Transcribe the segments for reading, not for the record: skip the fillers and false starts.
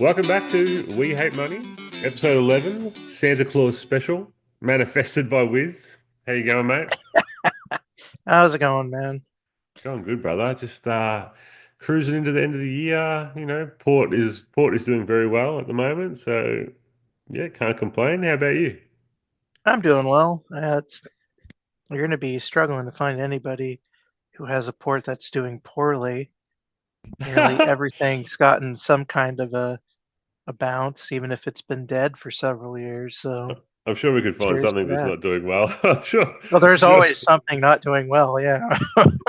Welcome back to We Hate Money, episode 11, Santa Claus special, manifested by Wiz. How you going, mate? How's it going, man? Going good, brother. Just cruising into the end of the year. Port is doing very well at the moment, so yeah, can't complain. How about you? I'm doing well. You're going to be struggling to find anybody who has a port that's doing poorly. Nearly everything's gotten some kind of a bounce, even if it's been dead for several years. So I'm sure we could find cheers to something that's that. not doing well. I'm sure, Well, I'm there's sure. always something not doing well. Yeah.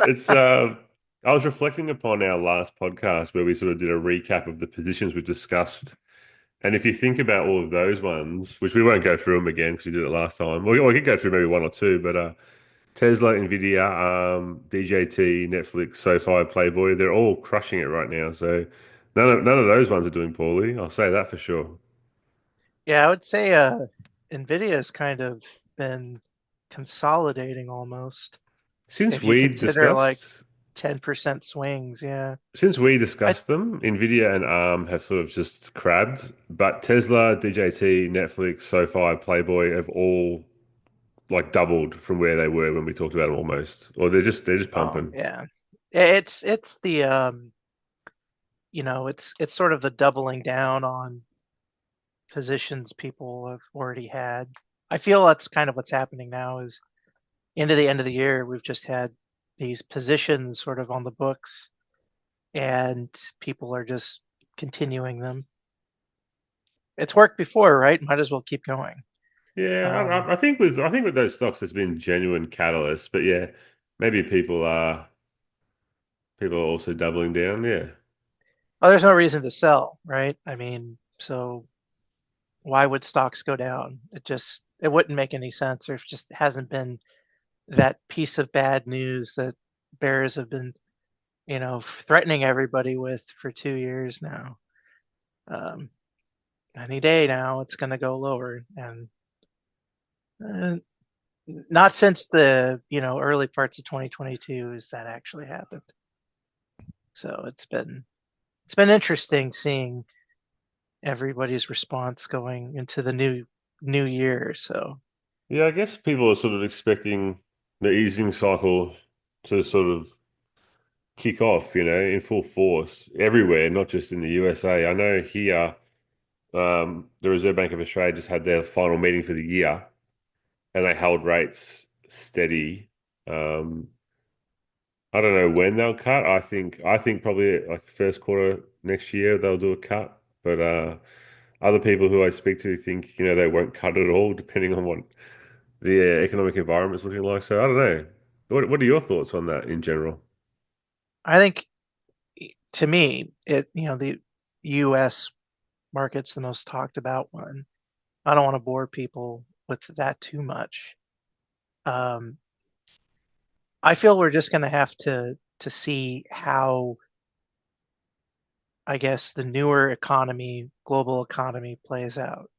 It's I was reflecting upon our last podcast where we sort of did a recap of the positions we discussed. And if you think about all of those ones, which we won't go through them again because we did it last time, we could go through maybe one or two, but Tesla, Nvidia, DJT, Netflix, SoFi, Playboy, they're all crushing it right now. So none of those ones are doing poorly. I'll say that for sure. Yeah, I would say Nvidia has kind of been consolidating almost. Since If you we consider like discussed, 10% swings, yeah. since we I discussed them, Nvidia and ARM have sort of just crabbed, but Tesla, DJT, Netflix, SoFi, Playboy have all like doubled from where they were when we talked about them almost, or they're just Oh, pumping. yeah. It's the it's sort of the doubling down on positions people have already had. I feel that's kind of what's happening now is into the end of the year, we've just had these positions sort of on the books and people are just continuing them. It's worked before, right? Might as well keep going. Yeah, Um, I think with those stocks, there's been genuine catalysts, but yeah, maybe people are also doubling down. Yeah, well, there's no reason to sell, right? I mean, so why would stocks go down? It wouldn't make any sense, or if it just hasn't been that piece of bad news that bears have been, threatening everybody with for 2 years now. Um, any day now, it's going to go lower, and uh, not since the early parts of 2022 has that actually happened. So it's been interesting seeing everybody's response going into the new year. So yeah. I guess people are sort of expecting the easing cycle to sort of kick off, in full force everywhere, not just in the USA. I know here, the Reserve Bank of Australia just had their final meeting for the year, and they held rates steady. Um, I don't know when they'll cut. I think probably like first quarter next year they'll do a cut. But other people who I speak to think they won't cut at all, depending on what the economic environment's looking like. So I don't know. What are your thoughts on that in general? I think to me, the U.S. market's the most talked about one. I don't want to bore people with that too much. Um, I feel we're just going to have to see how, I guess, the newer economy, global economy plays out.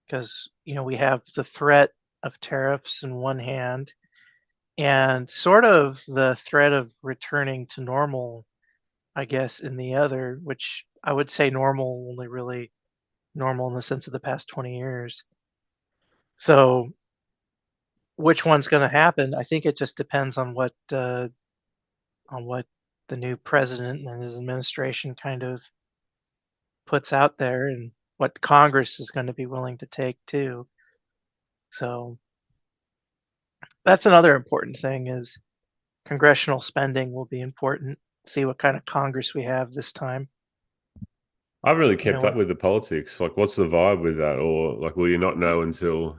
Because, we have the threat of tariffs in one hand and sort of the threat of returning to normal, I guess, in the other, which I would say normal only really normal in the sense of the past 20 years. So which one's going to happen? I think it just depends on what the new president and his administration kind of puts out there and what Congress is going to be willing to take too. So that's another important thing is congressional spending will be important. See what kind of Congress we have this time. I haven't really You know kept up what? with the politics. Like, what's the vibe with that? Or like, will you not know until?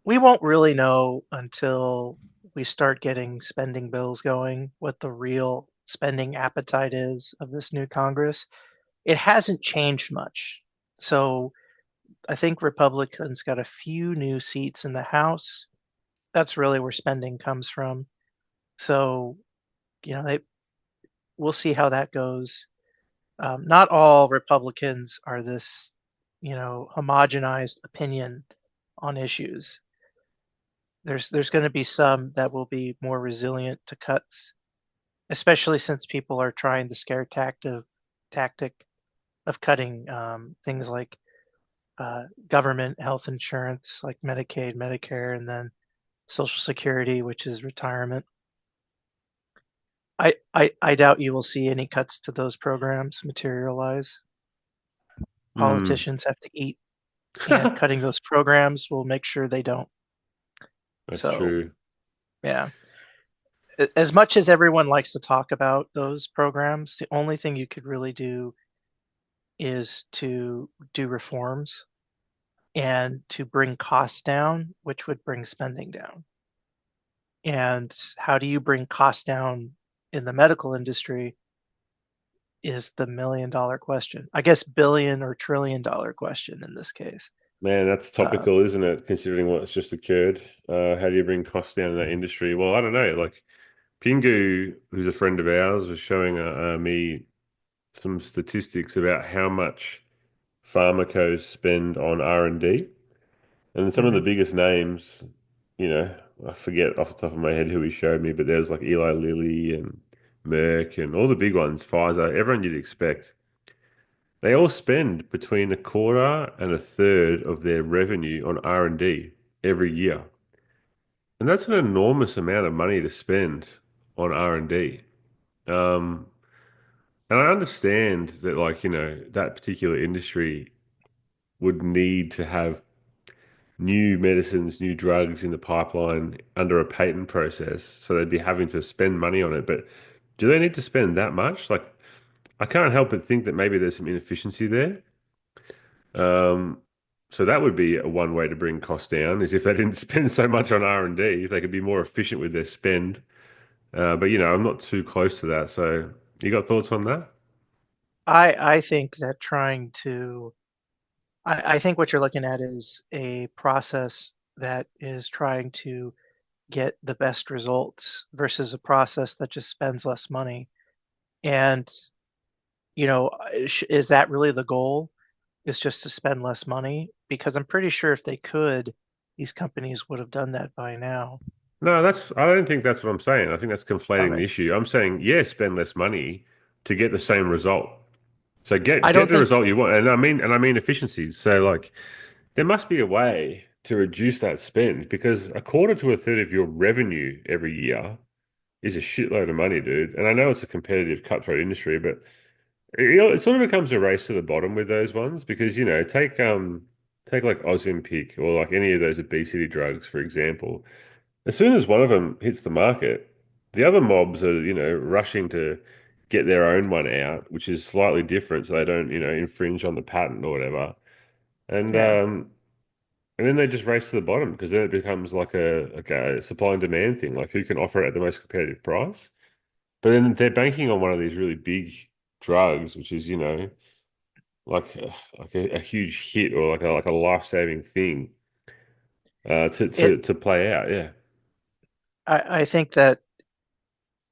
We won't really know until we start getting spending bills going what the real spending appetite is of this new Congress. It hasn't changed much. So I think Republicans got a few new seats in the House. That's really where spending comes from. So, they we'll see how that goes. Not all Republicans are this, homogenized opinion on issues. There's going to be some that will be more resilient to cuts, especially since people are trying the scare tactic of cutting things like government health insurance, like Medicaid, Medicare, and then Social Security, which is retirement. I doubt you will see any cuts to those programs materialize. Mm, Politicians have to eat, and cutting those programs will make sure they don't. that's So, true. yeah. As much as everyone likes to talk about those programs, the only thing you could really do is to do reforms and to bring costs down, which would bring spending down. And how do you bring costs down in the medical industry is the $1 million question. I guess billion or $1 trillion question in this case. Man, that's Uh, topical, isn't it? Considering what's just occurred. How do you bring costs down in that industry? Well, I don't know. Like Pingu, who's a friend of ours, was showing me some statistics about how much pharmacos spend on R&D. And some of the mhm. biggest names, you know, I forget off the top of my head who he showed me, but there's like Eli Lilly and Merck and all the big ones, Pfizer, everyone you'd expect. They all spend between a quarter and a third of their revenue on R&D every year. And that's an enormous amount of money to spend on R&D. Um, and I understand that like, that particular industry would need to have new medicines, new drugs in the pipeline under a patent process. So they'd be having to spend money on it. But do they need to spend that much? Like, I can't help but think that maybe there's some inefficiency there. Um, so that would be a one way to bring costs down is if they didn't spend so much on R&D, if they could be more efficient with their spend. But I'm not too close to that. So you got thoughts on that? I think that trying to I think what you're looking at is a process that is trying to get the best results versus a process that just spends less money. And, is that really the goal? Is just to spend less money? Because I'm pretty sure if they could, these companies would have done that by now. No, I don't think that's what I'm saying. I think that's conflating the Okay. issue. I'm saying, yeah, spend less money to get the same result. So get I get don't the think result you want, and I mean efficiencies. So like there must be a way to reduce that spend because a quarter to a third of your revenue every year is a shitload of money, dude. And I know it's a competitive, cutthroat industry, but it sort of becomes a race to the bottom with those ones because take like Ozempic or like any of those obesity drugs, for example. As soon as one of them hits the market, the other mobs are, rushing to get their own one out, which is slightly different, so they don't, infringe on the patent or whatever. And yeah. um, and then they just race to the bottom because then it becomes like a supply and demand thing, like who can offer it at the most competitive price. But then they're banking on one of these really big drugs, which is, like a huge hit or like a life-saving thing to It to to play out. Yeah. I think that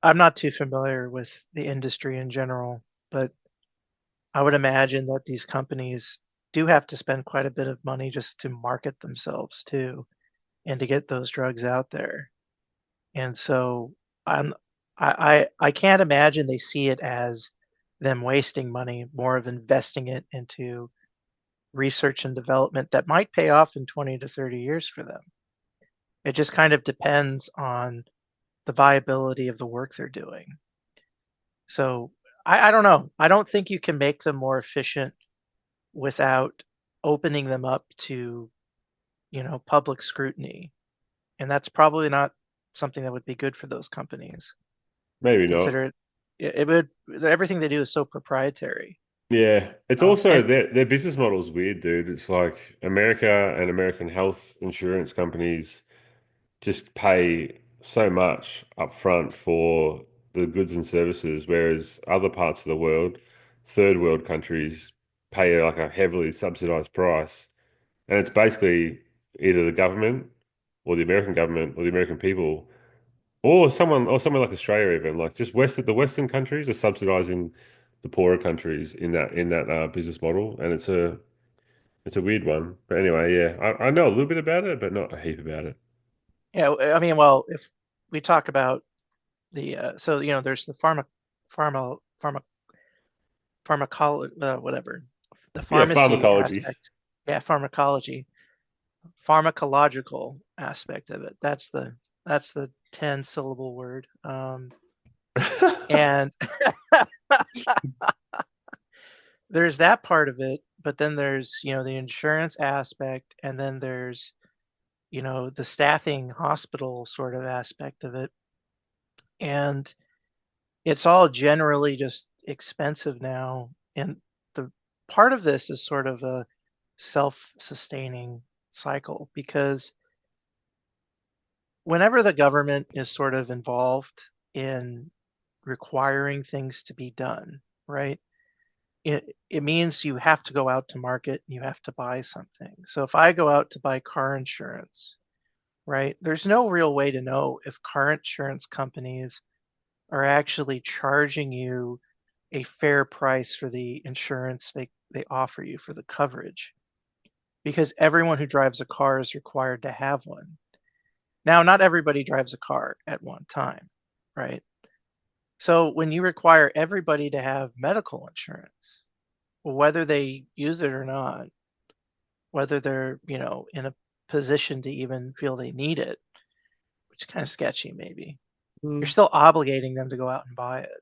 I'm not too familiar with the industry in general, but I would imagine that these companies do have to spend quite a bit of money just to market themselves too and to get those drugs out there. And so I'm I can't imagine they see it as them wasting money, more of investing it into research and development that might pay off in 20 to 30 years for them. It just kind of depends on the viability of the work they're doing. So I don't know. I don't think you can make them more efficient without opening them up to, public scrutiny. And that's probably not something that would be good for those companies. Maybe not. Consider it would everything they do is so proprietary. Yeah, it's also And their business model is weird, dude. It's like America and American health insurance companies just pay so much upfront for the goods and services, whereas other parts of the world, third world countries, pay like a heavily subsidized price. And it's basically either the government or the American government or the American people or someone like Australia even like just the Western countries are subsidizing the poorer countries in that business model, and it's a weird one. But anyway, yeah, I know a little bit about it, but not a heap about it. I mean, well, if we talk about the so there's the pharma whatever, the Yeah, pharmacy pharmacology. aspect. Yeah, pharmacology, pharmacological aspect of it. That's the 10 syllable word. And there's that part of it, but then there's, the insurance aspect, and then there's, the staffing hospital sort of aspect of it. And it's all generally just expensive now. And the part of this is sort of a self-sustaining cycle because whenever the government is sort of involved in requiring things to be done, right? It means you have to go out to market and you have to buy something. So if I go out to buy car insurance, right, there's no real way to know if car insurance companies are actually charging you a fair price for the insurance they offer you for the coverage because everyone who drives a car is required to have one. Now, not everybody drives a car at one time, right? So when you require everybody to have medical insurance, whether they use it or not, whether they're, in a position to even feel they need it, which is kind of sketchy maybe, you're Mm, still obligating them to go out and buy it.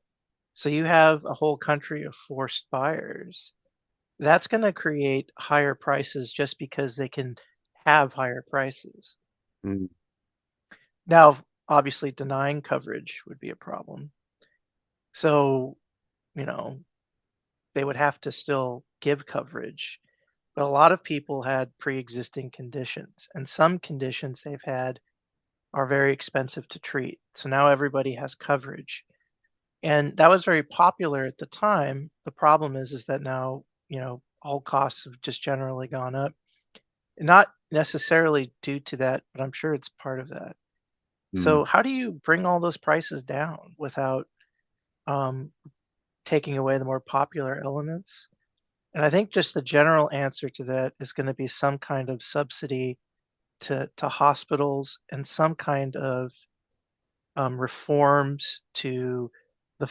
So you have a whole country of forced buyers. That's going to create higher prices just because they can have higher prices. mm, Now, obviously, denying coverage would be a problem. So, you know, they would have to still give coverage. But a lot of people had pre-existing conditions, and some conditions they've had are very expensive to treat. So now everybody has coverage. And that was very popular at the time. The problem is that now, all costs have just generally gone up. Not necessarily due to that, but I'm sure it's part of that. mm. So how do you bring all those prices down without um, taking away the more popular elements? And I think just the general answer to that is going to be some kind of subsidy to hospitals and some kind of reforms to the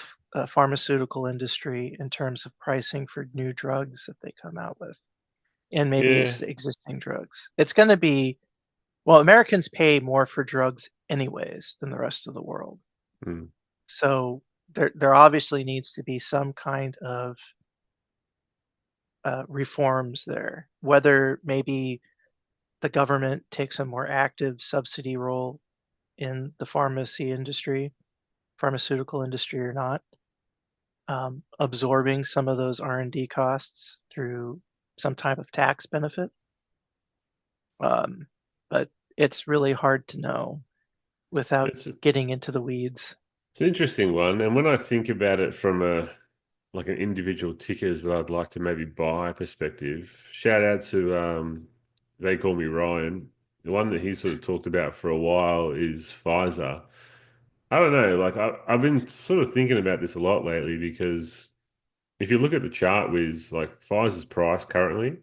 pharmaceutical industry in terms of pricing for new drugs that they come out with, and maybe Yeah. existing drugs. It's going to be, well, Americans pay more for drugs anyways than the rest of the world. Mm. So there obviously needs to be some kind of reforms there, whether maybe the government takes a more active subsidy role in the pharmaceutical industry or not, absorbing some of those R&D costs through some type of tax benefit. Um, but it's really hard to know without It's getting into the weeds. an interesting one. And when I think about it from a like an individual tickers that I'd like to maybe buy perspective, shout out to they call me Ryan. The one that he sort of talked about for a while is Pfizer. I don't know, like I've been sort of thinking about this a lot lately because if you look at the chart with like Pfizer's price currently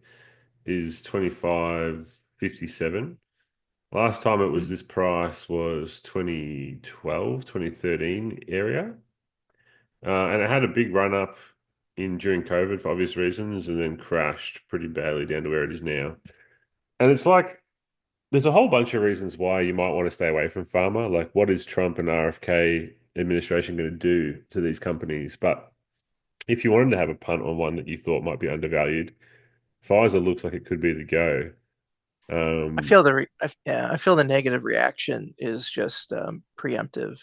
is 25.57. Last time it was this price was 2012, 2013 area. And it had a big run up in during COVID for obvious reasons and then crashed pretty badly down to where it is now. And it's like there's a whole bunch of reasons why you might want to stay away from pharma. Like what is Trump and RFK administration going to do to these companies? But if you wanted to have a punt on one that you thought might be undervalued, Pfizer looks like it could be the go. I Um, feel yeah, I feel the negative reaction is just preemptive.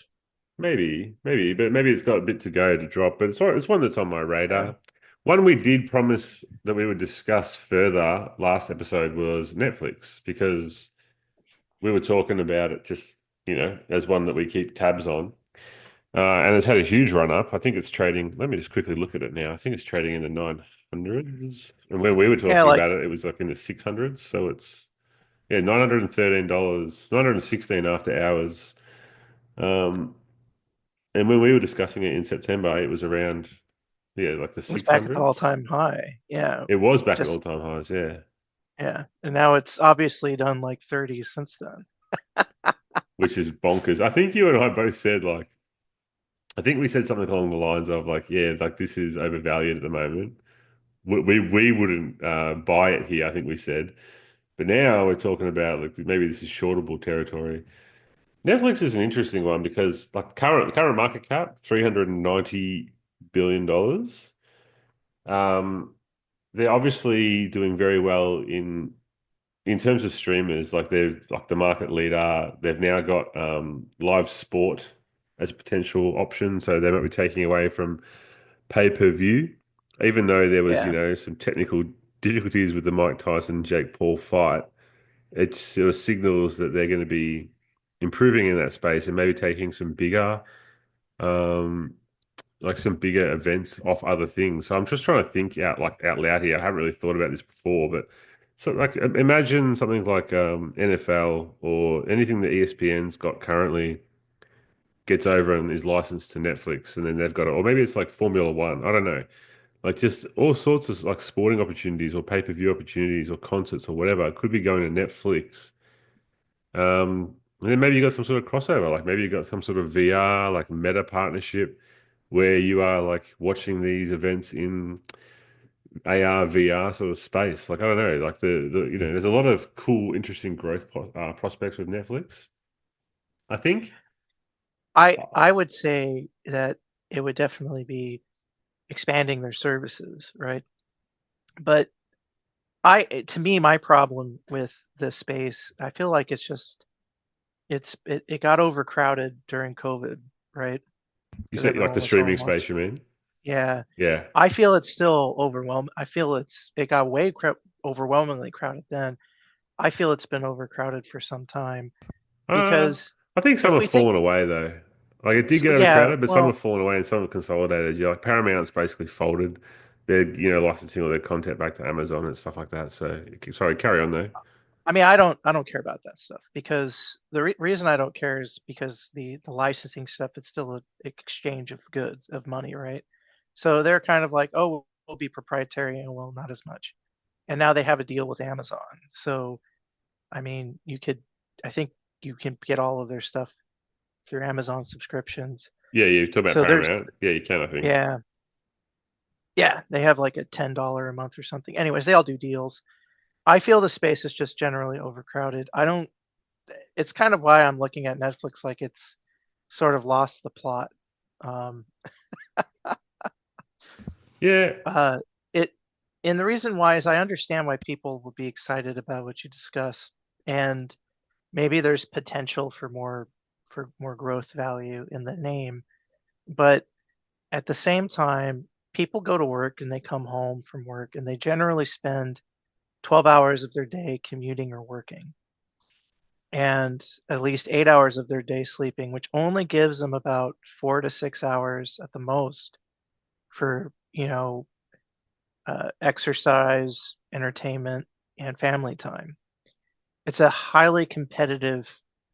maybe, but maybe it's got a bit to go to drop. But it's one that's on my Yeah. radar. One we did promise that we would discuss further last episode was Netflix because we were talking about it just, as one that we keep tabs on. And it's had a huge run up. I think it's trading. Let me just quickly look at it now. I think it's trading in the 900s. And when we were Yeah, talking like about it, it was like in the 600s. So it's, yeah, $913, 916 after hours. Um, and when we were discussing it in September, it was around, yeah, like the it was back at the 600s. all-time high. Yeah, It was back at just all-time highs, yeah. yeah, and now it's obviously done like 30 since then. Which is bonkers. I think you and I both said like I think we said something along the lines of like, yeah, like this is overvalued at the moment. We wouldn't buy it here, I think we said. But now we're talking about like maybe this is shortable territory. Netflix is an interesting one because like current market cap, $390 billion. Um, they're obviously doing very well in terms of streamers. Like they're like the market leader. They've now got live sport as a potential option, so they might be taking away from pay-per-view, even though there was, Yeah. some technical difficulties with the Mike Tyson Jake Paul fight. It sort of signals that they're going to be improving in that space and maybe taking um, some bigger events off other things. So I'm just trying to think out loud here. I haven't really thought about this before, but so like imagine something like NFL or anything that ESPN's got currently gets over and is licensed to Netflix, and then they've got it, or maybe it's like Formula One. I don't know. Like just all sorts of like sporting opportunities or pay-per-view opportunities or concerts or whatever could be going to Netflix. And then maybe you got some sort of crossover, like maybe you got some sort of VR, like meta partnership where you are like watching these events in AR, VR sort of space. Like I don't know, like there's a lot of cool, interesting growth prospects with Netflix. I think. I would say that it would definitely be expanding their services, right? But to me, my problem with this space, I feel like it's just it got overcrowded during COVID, right? You Because say like everyone the was home streaming space, you watching. mean? Yeah, Yeah. I feel it's still overwhelmed. I feel it got overwhelmingly crowded then. I feel it's been overcrowded for some time Uh, because I think some if have we think, fallen away though. Like it did so get yeah, overcrowded, but some have well, fallen away and some have consolidated. Yeah, like Paramount's basically folded. They're, licensing all their content back to Amazon and stuff like that. So, sorry, carry on though. I mean, I don't care about that stuff because the reason I don't care is because the licensing stuff, it's still an exchange of goods, of money, right? So they're kind of like, oh, we'll be proprietary, and well, not as much. And now they have a deal with Amazon. So I mean, I think you can get all of their stuff through Amazon subscriptions. Yeah, you talk about So there's, Paramount. Yeah, you can, I think. yeah, yeah, they have like a $10 a month or something. Anyways, they all do deals. I feel the space is just generally overcrowded. I don't, it's kind of why I'm looking at Netflix like it's sort of lost the plot. Um, Yeah. uh, it, and the reason why is I understand why people would be excited about what you discussed, and maybe there's potential for more growth value in the name, but at the same time, people go to work and they come home from work and they generally spend 12 hours of their day commuting or working and at least 8 hours of their day sleeping, which only gives them about 4 to 6 hours at the most for, exercise, entertainment, and family time. It's a highly competitive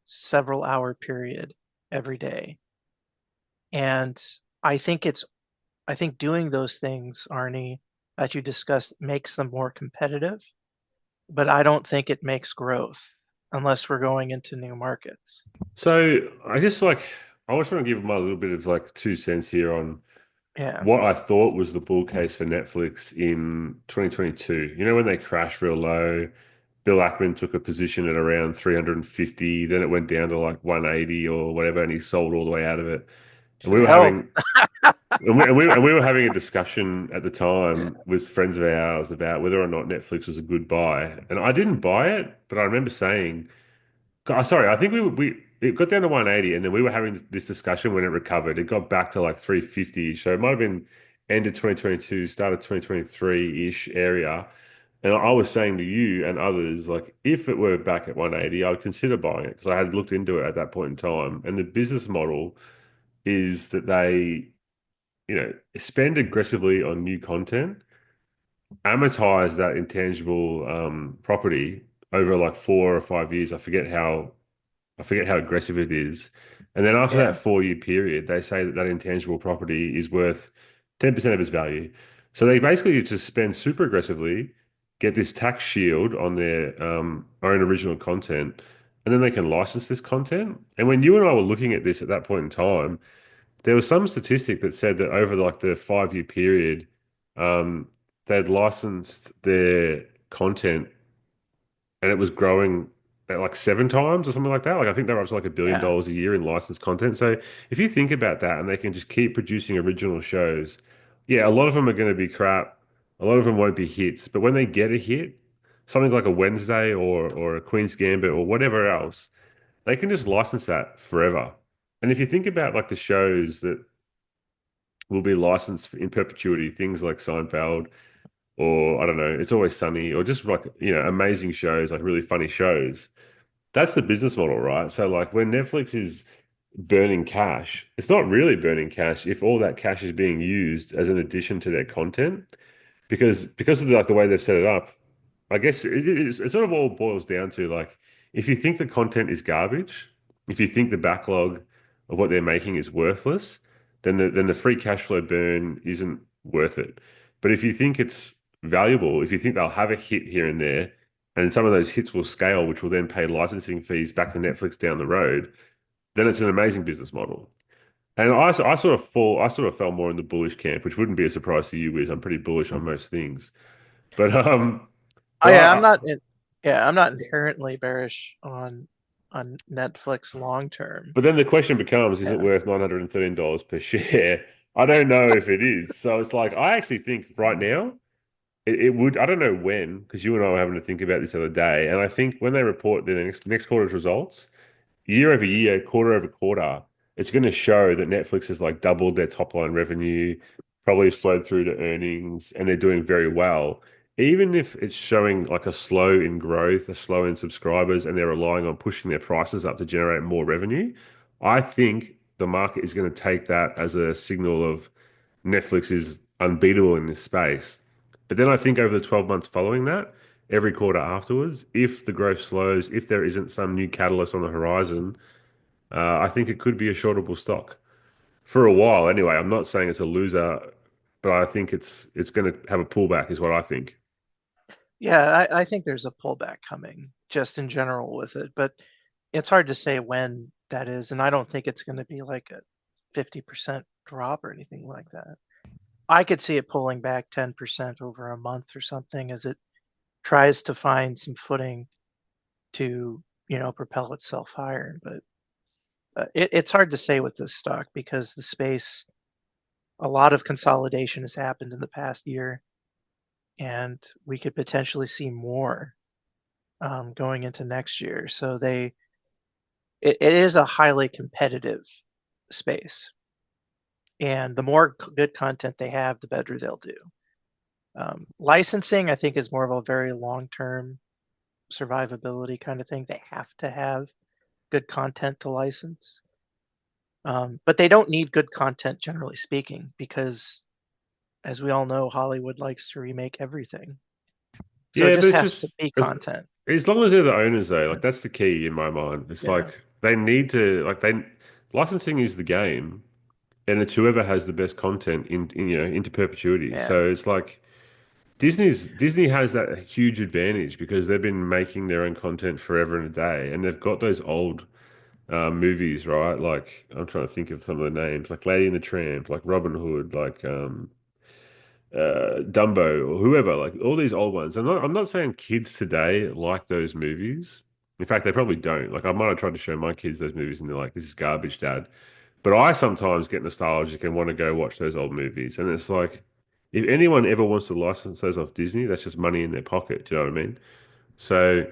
several hour period every day. And I think I think doing those things, Arnie, that you discussed makes them more competitive, but I don't think it makes growth unless we're going into new markets. So I just want to give my little bit of like 2 cents here on Yeah, what I thought was the bull case for Netflix in 2022. You know, when they crashed real low, Bill Ackman took a position at around 350, then it went down to like 180 or whatever, and he sold all the way out of it. And we should were help. having and we were having a discussion at the Yeah, time with friends of ours about whether or not Netflix was a good buy. And I didn't buy it, but I remember saying, sorry, I think we it got down to 180, and then we were having this discussion when it recovered. It got back to like 350, so it might have been end of 2022, start of 2023-ish area. And I was saying to you and others, like, if it were back at 180, I would consider buying it because I had looked into it at that point in time. And the business model is that they, spend aggressively on new content, amortize that intangible property over like 4 or 5 years. I forget how aggressive it is. And then after that yeah, 4 year period, they say that that intangible property is worth 10% of its value. So they basically just spend super aggressively, get this tax shield on their own original content, and then they can license this content. And when you and I were looking at this at that point in time, there was some statistic that said that over like the 5 year period, um, they'd licensed their content and it was growing at like 7 times or something like that. Like I think they're up to like $1 billion Yeah. a year in licensed content. So if you think about that and they can just keep producing original shows, yeah, a lot of them are going to be crap. A lot of them won't be hits. But when they get a hit, something like a Wednesday or a Queen's Gambit or whatever else, they can just license that forever. And if you think about like the shows that will be licensed in perpetuity, things like Seinfeld or I don't know, It's Always Sunny or just like, amazing shows, like really funny shows. That's the business model, right? So like when Netflix is burning cash, it's not really burning cash if all that cash is being used as an addition to their content because of like the way they've set it up. I guess it sort of all boils down to like if you think the content is garbage, if you think the backlog of what they're making is worthless, then the free cash flow burn isn't worth it. But if you think it's valuable, if you think they'll have a hit here and there, and some of those hits will scale, which will then pay licensing fees back to Netflix down the road, then it's an amazing business model. And I sort of fell more in the bullish camp, which wouldn't be a surprise to you, Wiz. I'm pretty bullish on most things. But Oh but yeah, I I'm not inherently bearish on Netflix long term. but then the question becomes, is it Yeah. worth $913 per share? I don't know if it is. So it's like I actually think right now it would. I don't know when, because you and I were having to think about this the other day, and I think when they report the next quarter's results, year over year, quarter over quarter, it's going to show that Netflix has like doubled their top line revenue, probably flowed through to earnings, and they're doing very well. Even if it's showing like a slow in growth, a slow in subscribers, and they're relying on pushing their prices up to generate more revenue, I think the market is going to take that as a signal of Netflix is unbeatable in this space. But then I think over the 12 months following that, every quarter afterwards, if the growth slows, if there isn't some new catalyst on the horizon, I think it could be a shortable stock for a while. Anyway, I'm not saying it's a loser, but I think it's going to have a pullback, is what I think. Yeah, I think there's a pullback coming just in general with it, but it's hard to say when that is, and I don't think it's going to be like a 50% drop or anything like that. I could see it pulling back 10% over a month or something as it tries to find some footing to, propel itself higher. But it's hard to say with this stock because the space, a lot of consolidation has happened in the past year, and we could potentially see more going into next year. So it is a highly competitive space, and the more good content they have, the better they'll do. Licensing, I think, is more of a very long-term survivability kind of thing. They have to have good content to license, but they don't need good content, generally speaking, because as we all know, Hollywood likes to remake everything. So it Yeah, but just it's has to just be content. as long as they're the owners, though, like that's the key in my mind. It's Yeah, like they need to like they licensing is the game, and it's whoever has the best content into perpetuity. yeah, So it's like Disney has that huge advantage because they've been making their own content forever and a day, and they've got those old movies, right? Like I'm trying to think of some of the names, like Lady and the Tramp, like Robin Hood, like Dumbo, or whoever, like all these old ones. I'm not saying kids today like those movies. In fact, they probably don't. Like I might have tried to show my kids those movies, and they're like, "This is garbage, Dad." But I sometimes get nostalgic and want to go watch those old movies, and it's like, if anyone ever wants to license those off Disney, that's just money in their pocket. Do you know what I mean? So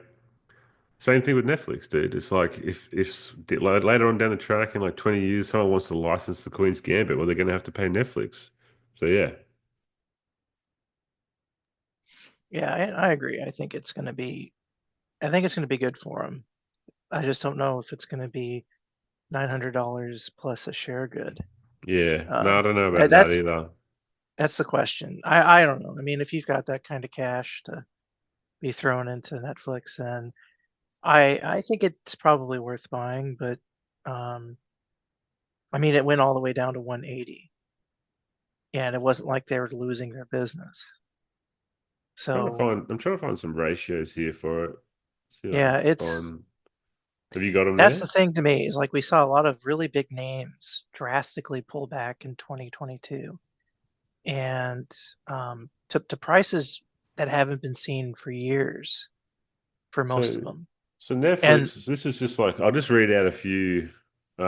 same thing with Netflix, dude. It's like if later on down the track in like 20 years, someone wants to license the Queen's Gambit, well, they're going to have to pay Netflix. So yeah, yeah. I agree. I think it's going to be good for them. I just don't know if it's going to be $900 plus a share good. yeah. No, I don't know That- about that that's either. that's the question. I don't know. I mean, if you've got that kind of cash to be thrown into Netflix, then I think it's probably worth buying. But um, I mean, it went all the way down to 180, and it wasn't like they were losing their business. So I'm trying to find some ratios here for it. See what I can yeah, find. Have you got them That's the there? thing to me is like we saw a lot of really big names drastically pull back in 2022 and to prices that haven't been seen for years for most So, of them. so And Netflix, this is just like, I'll just read out a few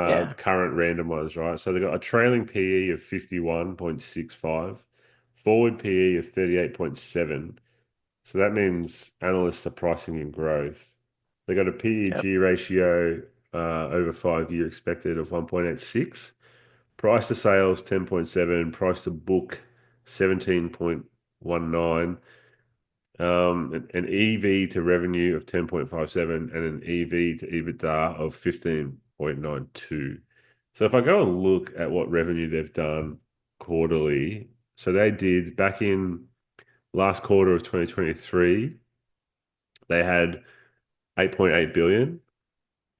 yeah, current random ones, right? So they've got a trailing PE of 51.65, forward PE of 38.7. So that means analysts are pricing in growth. They got a yep. PEG ratio over 5 year expected of 1.86, price to sales 10.7, price to book 17.19, an EV to revenue of 10.57, and an EV to EBITDA of 15.92. So if I go and look at what revenue they've done quarterly, so they did back in last quarter of 2023, they had 8.8 billion.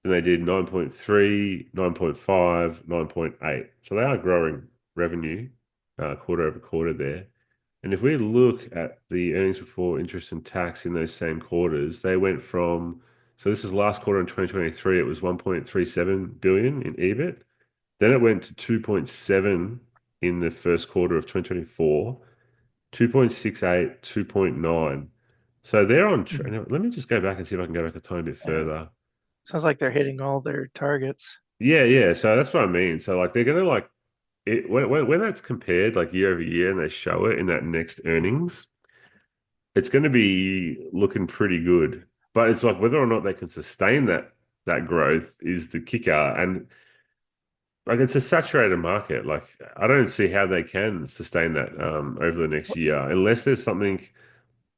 Then they did 9.3, 9.5, 9.8. So they are growing revenue quarter over quarter there. And if we look at the earnings before interest and tax in those same quarters, they went from, so this is last quarter in 2023, it was 1.37 billion in EBIT. Then it went to 2.7 in the first quarter of 2024, 2.68, 2.9. So they're on, Mhm. let me just go back and see if I can go back a tiny bit Yeah. further. Sounds like they're hitting all their targets. Yeah, yeah. So that's what I mean. So like they're gonna like it when that's compared like year over year and they show it in that next earnings, it's gonna be looking pretty good. But it's like whether or not they can sustain that growth is the kicker. And like it's a saturated market. Like I don't see how they can sustain that over the next year unless there's something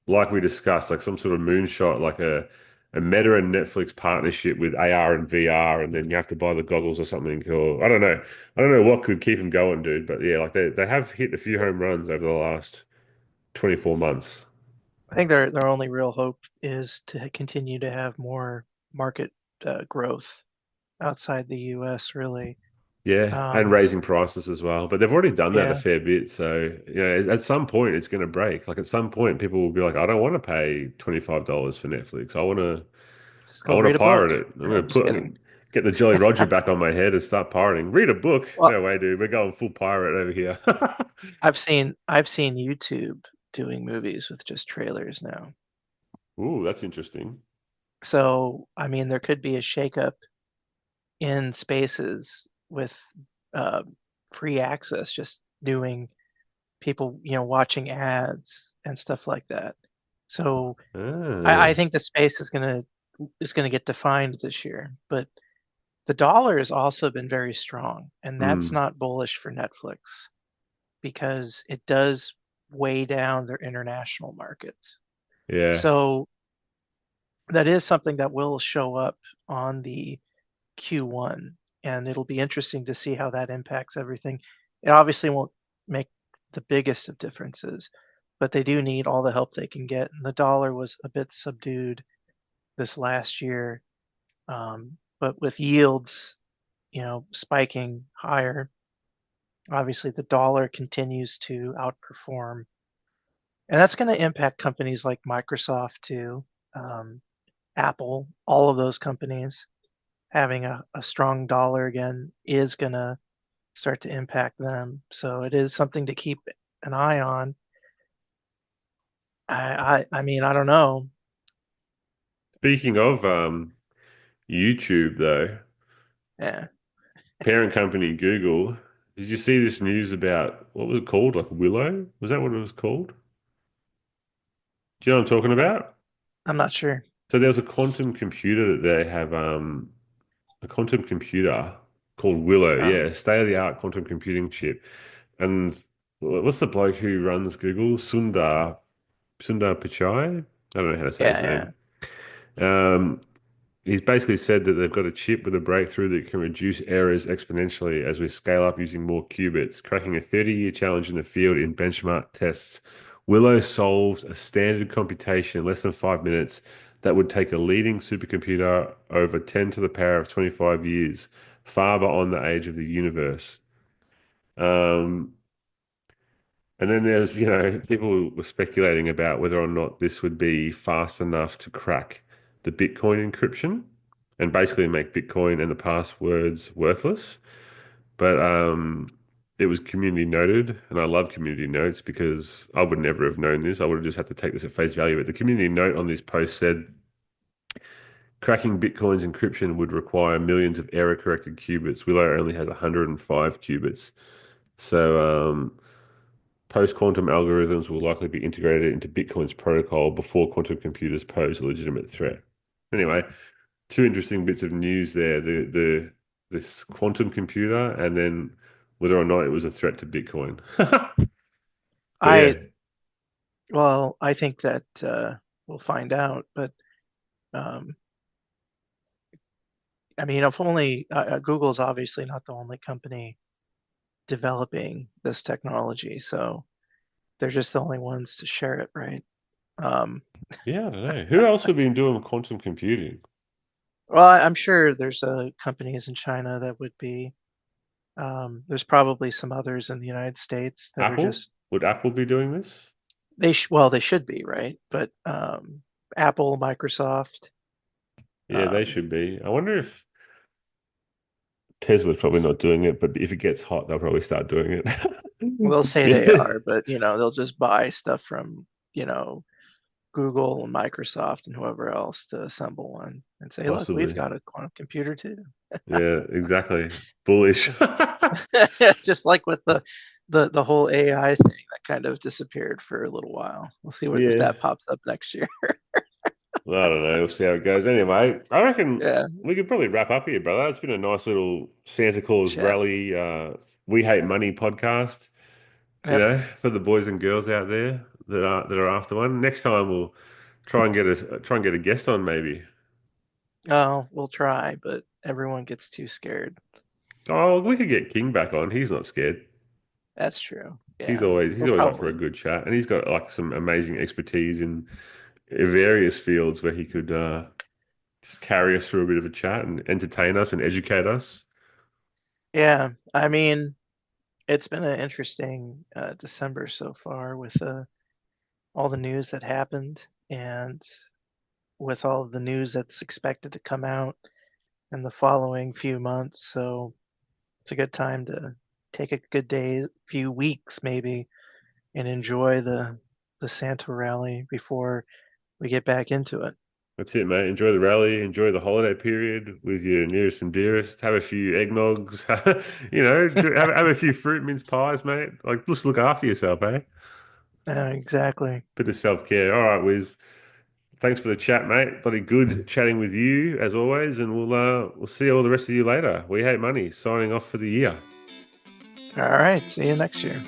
like we discussed, like some sort of moonshot, like a Meta and Netflix partnership with AR and VR, and then you have to buy the goggles or something. Or I don't know. I don't know what could keep them going, dude. But yeah, like they have hit a few home runs over the last 24 months. I think their only real hope is to continue to have more market growth outside the U.S. Really. Yeah, and Um, raising prices as well. But they've already done that a yeah, fair bit. So, at some point it's going to break. Like at some point people will be like, I don't want to pay $25 for Netflix. just I go want to read a pirate book. it. No, I'm just I'm kidding. gonna get the Jolly Roger back on my head and start pirating. Read a book. Well, No way, dude. We're going full pirate over here. I've seen YouTube doing movies with just trailers now. Ooh, that's interesting. So, I mean, there could be a shakeup in spaces with uh, free access, just doing people, watching ads and stuff like that. So I Ah, think the space is gonna get defined this year, but the dollar has also been very strong, and that's hmm. not bullish for Netflix because it does weigh down their international markets. Yeah. So that is something that will show up on the Q1, and it'll be interesting to see how that impacts everything. It obviously won't make the biggest of differences, but they do need all the help they can get. And the dollar was a bit subdued this last year, but with yields, spiking higher, obviously the dollar continues to outperform, and that's going to impact companies like Microsoft too, um, Apple, all of those companies having a strong dollar again is going to start to impact them. So it is something to keep an eye on. I mean, I don't know. Speaking of YouTube though, Yeah, parent company Google, did you see this news about what was it called? Like Willow? Was that what it was called? Do you know what I'm talking I'm about? I'm not sure. So there was a quantum computer that they have a quantum computer called Willow, Um, yeah, state-of-the-art quantum computing chip. And what's the bloke who runs Google? Sundar Pichai? I don't know how to say his yeah, yeah. name. Um, he's basically said that they've got a chip with a breakthrough that can reduce errors exponentially as we scale up using more qubits, cracking a 30-year challenge in the field in benchmark tests. Willow solved a standard computation in less than 5 minutes that would take a leading supercomputer over 10 to the power of 25 years, far beyond the age of the universe. Um, and then there's, people were speculating about whether or not this would be fast enough to crack the Bitcoin encryption. and basically make Bitcoin and the passwords worthless. But it was community noted, and I love community notes because I would never have known this. I would have just had to take this at face value. But the community note on this post said cracking Bitcoin's encryption would require millions of error-corrected qubits. Willow only has 105 qubits. So post-quantum algorithms will likely be integrated into Bitcoin's protocol before quantum computers pose a legitimate threat. Anyway, two interesting bits of news there. The this quantum computer and then whether or not it was a threat to Bitcoin. But yeah, I well, I think that we'll find out, but um, I mean, if only Google's obviously not the only company developing this technology, so they're just the only ones to share it, right? Um, yeah, I don't know. Who else have been doing quantum computing? well, I'm sure there's companies in China that would be. There's probably some others in the United States that are Apple? just Would Apple be doing this? well, they should be, right? But Apple, Microsoft, Yeah, they um, should be. I wonder if Tesla's probably not doing it, but if it gets hot, they'll probably start doing well, they'll say they it. are, but they'll just buy stuff from Google and Microsoft and whoever else to assemble one and say, look, we've Possibly. got a quantum computer too. Yeah, exactly. Bullish. Just like with the whole AI thing that kind of disappeared for a little while. We'll see what if Yeah. that pops up next year. Well, I don't know. We'll see how it goes. Anyway, I reckon Yeah. we could probably wrap up here, brother. It's been a nice little Santa Claus Yep. rally, We Hate Money podcast, Yep. for the boys and girls out there that are after one. Next time we'll try and get a guest on maybe. Oh, we'll try, but everyone gets too scared. Oh, we could get King back on. He's not scared. That's true. He's Yeah. always he's We'll always up for a probably. good chat, and he's got like some amazing expertise in various fields where he could just carry us through a bit of a chat and entertain us and educate us. Yeah. I mean, it's been an interesting December so far with all the news that happened and with all of the news that's expected to come out in the following few months. So it's a good time to take a good day, few weeks maybe, and enjoy the Santa rally before we get back into it. That's it, mate. Enjoy the rally, enjoy the holiday period with your nearest and dearest. Have a few eggnogs, have a few fruit mince pies, mate. Like, just look after yourself, eh? Exactly. Bit of self-care. All right, Wiz. Thanks for the chat, mate. Bloody good chatting with you as always, and we'll see all the rest of you later. We hate money. Signing off for the year. All right. See you next year.